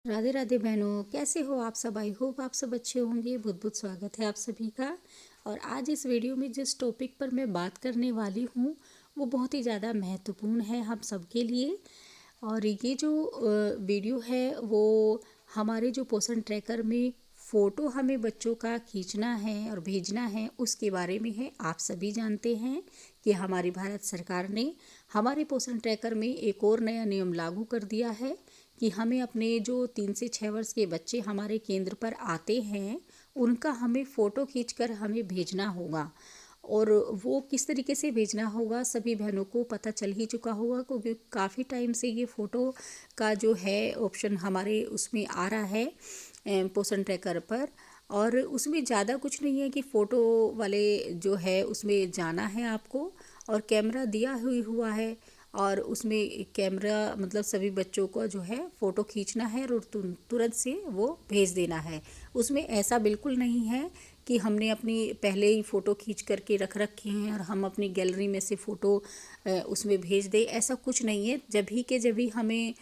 राधे राधे बहनों, कैसे हो आप सब। आई होप आप सब अच्छे होंगे। बहुत बहुत स्वागत है आप सभी का। और आज इस वीडियो में जिस टॉपिक पर मैं बात करने वाली हूँ वो बहुत ही ज़्यादा महत्वपूर्ण है हम सबके लिए। और ये जो वीडियो है वो हमारे जो पोषण ट्रैकर में फ़ोटो हमें बच्चों का खींचना है और भेजना है उसके बारे में है। आप सभी जानते हैं कि हमारी भारत सरकार ने हमारे पोषण ट्रैकर में एक और नया नियम लागू कर दिया है कि हमें अपने जो 3 से 6 वर्ष के बच्चे हमारे केंद्र पर आते हैं उनका हमें फ़ोटो खींचकर हमें भेजना होगा। और वो किस तरीके से भेजना होगा सभी बहनों को पता चल ही चुका होगा, क्योंकि काफ़ी टाइम से ये फ़ोटो का जो है ऑप्शन हमारे उसमें आ रहा है पोषण ट्रैकर पर। और उसमें ज़्यादा कुछ नहीं है कि फ़ोटो वाले जो है उसमें जाना है आपको और कैमरा दिया हुआ है और उसमें कैमरा मतलब सभी बच्चों को जो है फ़ोटो खींचना है और तुरंत से वो भेज देना है। उसमें ऐसा बिल्कुल नहीं है कि हमने अपनी पहले ही फ़ोटो खींच करके रख रखे हैं और हम अपनी गैलरी में से फ़ोटो उसमें भेज दें, ऐसा कुछ नहीं है। जब भी हमें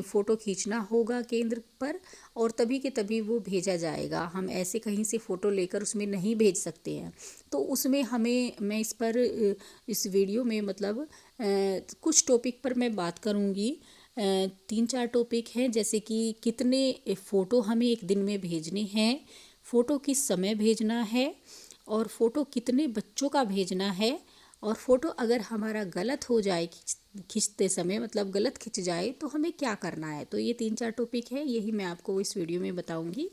फ़ोटो खींचना होगा केंद्र पर और तभी के तभी वो भेजा जाएगा। हम ऐसे कहीं से फ़ोटो लेकर उसमें नहीं भेज सकते हैं। तो उसमें मैं इस पर इस वीडियो में मतलब कुछ टॉपिक पर मैं बात करूँगी। 3-4 टॉपिक हैं, जैसे कि कितने फ़ोटो हमें एक दिन में भेजने हैं, फ़ोटो किस समय भेजना है और फ़ोटो कितने बच्चों का भेजना है, और फ़ोटो अगर हमारा गलत हो जाए खींचते समय मतलब गलत खिंच जाए तो हमें क्या करना है। तो ये 3-4 टॉपिक है, यही मैं आपको इस वीडियो में बताऊंगी।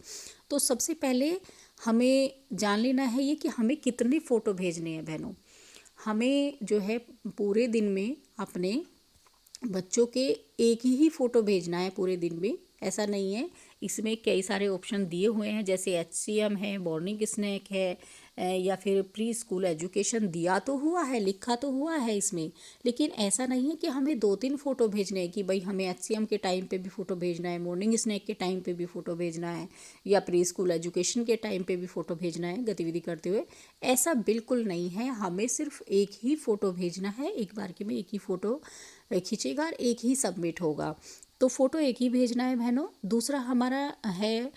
तो सबसे पहले हमें जान लेना है ये कि हमें कितने फ़ोटो भेजने हैं बहनों। हमें जो है पूरे दिन में अपने बच्चों के एक ही फ़ोटो भेजना है पूरे दिन में, ऐसा नहीं है। इसमें कई सारे ऑप्शन दिए हुए हैं, जैसे HCM है, मॉर्निंग स्नैक है, या फिर प्री स्कूल एजुकेशन दिया तो हुआ है, लिखा तो हुआ है इसमें। लेकिन ऐसा नहीं है कि हमें 2-3 फ़ोटो भेजने हैं कि भाई हमें HCM के टाइम पे भी फ़ोटो भेजना है, मॉर्निंग स्नैक के टाइम पे भी फ़ोटो भेजना है, या प्री स्कूल एजुकेशन के टाइम पे भी फ़ोटो भेजना है गतिविधि करते हुए। ऐसा बिल्कुल नहीं है। हमें सिर्फ एक ही फ़ोटो भेजना है, एक बार के में एक ही फ़ोटो खींचेगा और एक ही सबमिट होगा। तो फ़ोटो एक ही भेजना है बहनों। दूसरा हमारा है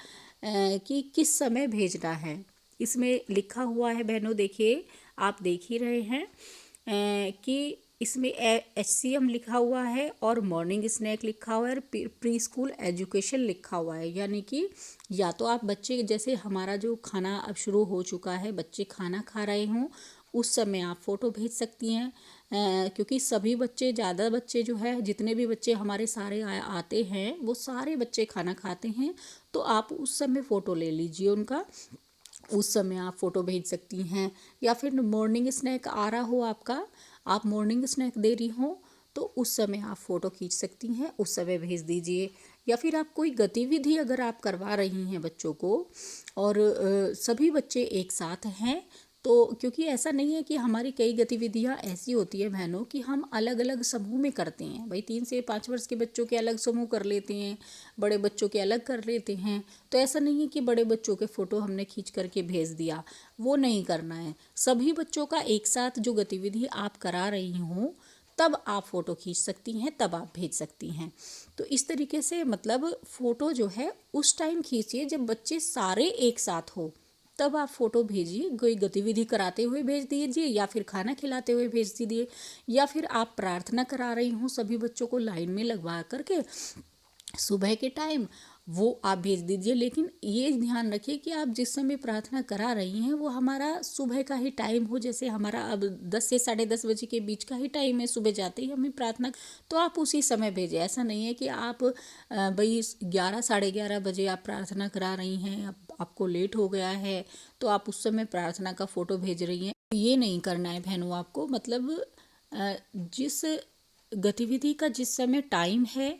कि किस समय भेजना है। इसमें लिखा हुआ है बहनों, देखिए आप देख ही रहे हैं कि इसमें HCM लिखा हुआ है और मॉर्निंग स्नैक लिखा हुआ है और प्री स्कूल एजुकेशन लिखा हुआ है। यानी कि या तो आप बच्चे, जैसे हमारा जो खाना अब शुरू हो चुका है, बच्चे खाना खा रहे हों उस समय आप फ़ोटो भेज सकती हैं। क्योंकि सभी बच्चे, ज़्यादा बच्चे जो है, जितने भी बच्चे हमारे सारे आते हैं वो सारे बच्चे खाना खाते हैं। तो आप उस समय फ़ोटो ले लीजिए उनका, उस समय आप फ़ोटो भेज सकती हैं। या फिर मॉर्निंग स्नैक आ रहा हो आपका, आप मॉर्निंग स्नैक दे रही हो तो उस समय आप फ़ोटो खींच सकती हैं, उस समय भेज दीजिए। या फिर आप कोई गतिविधि अगर आप करवा रही हैं बच्चों को और सभी बच्चे एक साथ हैं, तो क्योंकि ऐसा नहीं है कि हमारी कई गतिविधियां ऐसी होती है बहनों कि हम अलग अलग समूह में करते हैं। भाई 3 से 5 वर्ष के बच्चों के अलग समूह कर लेते हैं, बड़े बच्चों के अलग कर लेते हैं। तो ऐसा नहीं है कि बड़े बच्चों के फ़ोटो हमने खींच करके भेज दिया, वो नहीं करना है। सभी बच्चों का एक साथ जो गतिविधि आप करा रही हों तब आप फ़ोटो खींच सकती हैं, तब आप भेज सकती हैं। तो इस तरीके से मतलब फ़ोटो जो है उस टाइम खींचिए जब बच्चे सारे एक साथ हो, तब आप फ़ोटो भेजिए। कोई गतिविधि कराते हुए भेज दीजिए या फिर खाना खिलाते हुए भेज दीजिए, या फिर आप प्रार्थना करा रही हूँ सभी बच्चों को लाइन में लगवा करके सुबह के टाइम, वो आप भेज दीजिए। लेकिन ये ध्यान रखिए कि आप जिस समय प्रार्थना करा रही हैं वो हमारा सुबह का ही टाइम हो। जैसे हमारा अब 10 से 10:30 बजे के बीच का ही टाइम है, सुबह जाते ही हमें प्रार्थना, तो आप उसी समय भेजें। ऐसा नहीं है कि आप भाई 11-11:30 बजे आप प्रार्थना करा रही हैं, अब आपको लेट हो गया है तो आप उस समय प्रार्थना का फ़ोटो भेज रही हैं। ये नहीं करना है बहनों आपको। मतलब जिस गतिविधि का जिस समय टाइम है,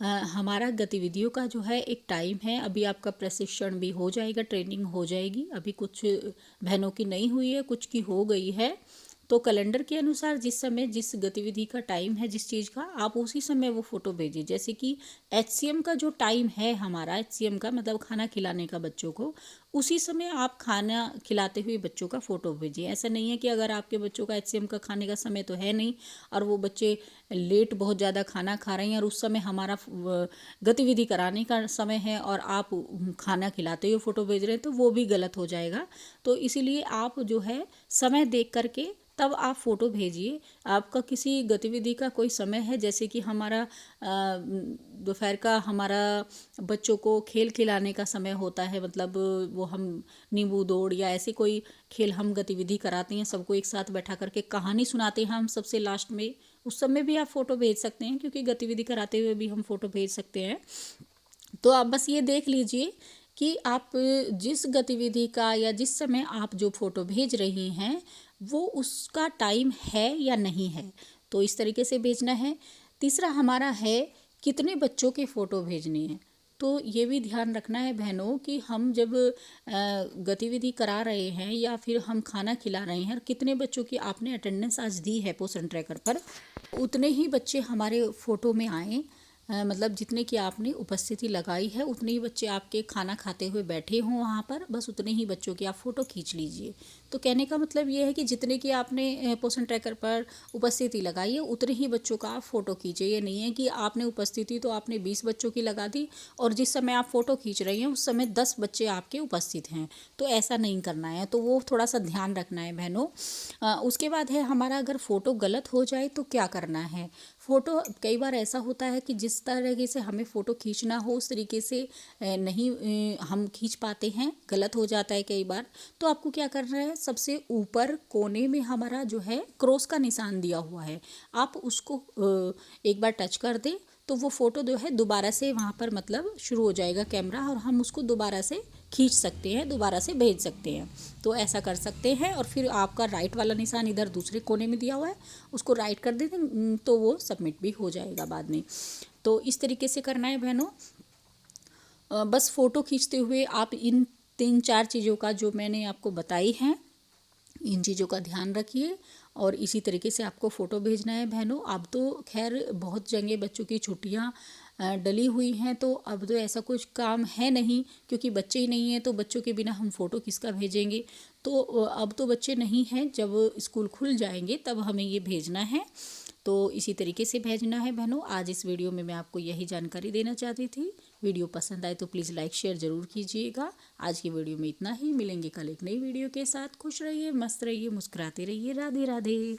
हमारा गतिविधियों का जो है एक टाइम है। अभी आपका प्रशिक्षण भी हो जाएगा, ट्रेनिंग हो जाएगी। अभी कुछ बहनों की नहीं हुई है, कुछ की हो गई है। तो कैलेंडर के अनुसार जिस समय जिस गतिविधि का टाइम है जिस चीज़ का, आप उसी समय वो फ़ोटो भेजिए। जैसे कि HCM का जो टाइम है हमारा, HCM का मतलब खाना खिलाने का बच्चों को, उसी समय आप खाना खिलाते हुए बच्चों का फ़ोटो भेजिए। ऐसा नहीं है कि अगर आपके बच्चों का HCM का खाने का समय तो है नहीं और वो बच्चे लेट बहुत ज़्यादा खाना खा रहे हैं और उस समय हमारा गतिविधि कराने का समय है और आप खाना खिलाते हुए फ़ोटो भेज रहे हैं, तो वो भी गलत हो जाएगा। तो इसीलिए आप जो है समय देख करके तब आप फ़ोटो भेजिए। आपका किसी गतिविधि का कोई समय है, जैसे कि हमारा दोपहर का हमारा बच्चों को खेल खिलाने का समय होता है, मतलब वो हम नींबू दौड़ या ऐसी कोई खेल हम गतिविधि कराते हैं, सबको एक साथ बैठा करके कहानी सुनाते हैं हम सबसे लास्ट में, उस समय भी आप फ़ोटो भेज सकते हैं, क्योंकि गतिविधि कराते हुए भी हम फ़ोटो भेज सकते हैं। तो आप बस ये देख लीजिए कि आप जिस गतिविधि का या जिस समय आप जो फ़ोटो भेज रही हैं वो उसका टाइम है या नहीं है, तो इस तरीके से भेजना है। तीसरा हमारा है कितने बच्चों के फ़ोटो भेजने हैं। तो ये भी ध्यान रखना है बहनों कि हम जब गतिविधि करा रहे हैं या फिर हम खाना खिला रहे हैं और कितने बच्चों की आपने अटेंडेंस आज दी है पोषण ट्रैकर पर, उतने ही बच्चे हमारे फ़ोटो में आएँ। मतलब जितने की आपने उपस्थिति लगाई है उतने ही बच्चे आपके खाना खाते हुए बैठे हों वहाँ पर, बस उतने ही बच्चों की आप फ़ोटो खींच लीजिए। तो कहने का मतलब ये है कि जितने की आपने पोषण ट्रैकर पर उपस्थिति लगाई है उतने ही बच्चों का आप फ़ोटो खींचिए। ये नहीं है कि आपने उपस्थिति तो आपने 20 बच्चों की लगा दी और जिस समय आप फ़ोटो खींच रही हैं उस समय 10 बच्चे आपके उपस्थित हैं, तो ऐसा नहीं करना है। तो वो थोड़ा सा ध्यान रखना है बहनों। उसके बाद है हमारा, अगर फ़ोटो गलत हो जाए तो क्या करना है। फ़ोटो कई बार ऐसा होता है कि जिस तरीके से हमें फ़ोटो खींचना हो उस तरीके से नहीं हम खींच पाते हैं, गलत हो जाता है कई बार। तो आपको क्या करना है, सबसे ऊपर कोने में हमारा जो है क्रॉस का निशान दिया हुआ है, आप उसको एक बार टच कर दें तो वो फ़ोटो जो है दोबारा से वहाँ पर मतलब शुरू हो जाएगा कैमरा और हम उसको दोबारा से खींच सकते हैं, दोबारा से भेज सकते हैं। तो ऐसा कर सकते हैं। और फिर आपका राइट वाला निशान इधर दूसरे कोने में दिया हुआ है, उसको राइट कर दें तो वो सबमिट भी हो जाएगा बाद में। तो इस तरीके से करना है बहनों। बस फ़ोटो खींचते हुए आप इन 3-4 चीज़ों का जो मैंने आपको बताई हैं, इन चीज़ों का ध्यान रखिए और इसी तरीके से आपको फ़ोटो भेजना है बहनों। अब तो खैर बहुत जगह बच्चों की छुट्टियां डली हुई हैं, तो अब तो ऐसा कुछ काम है नहीं, क्योंकि बच्चे ही नहीं हैं तो बच्चों के बिना हम फ़ोटो किसका भेजेंगे। तो अब तो बच्चे नहीं हैं, जब स्कूल खुल जाएंगे तब हमें ये भेजना है। तो इसी तरीके से भेजना है बहनों। आज इस वीडियो में मैं आपको यही जानकारी देना चाहती थी। वीडियो पसंद आए तो प्लीज़ लाइक शेयर ज़रूर कीजिएगा। आज की वीडियो में इतना ही, मिलेंगे कल एक नई वीडियो के साथ। खुश रहिए, मस्त रहिए, मुस्कुराते रहिए। राधे राधे।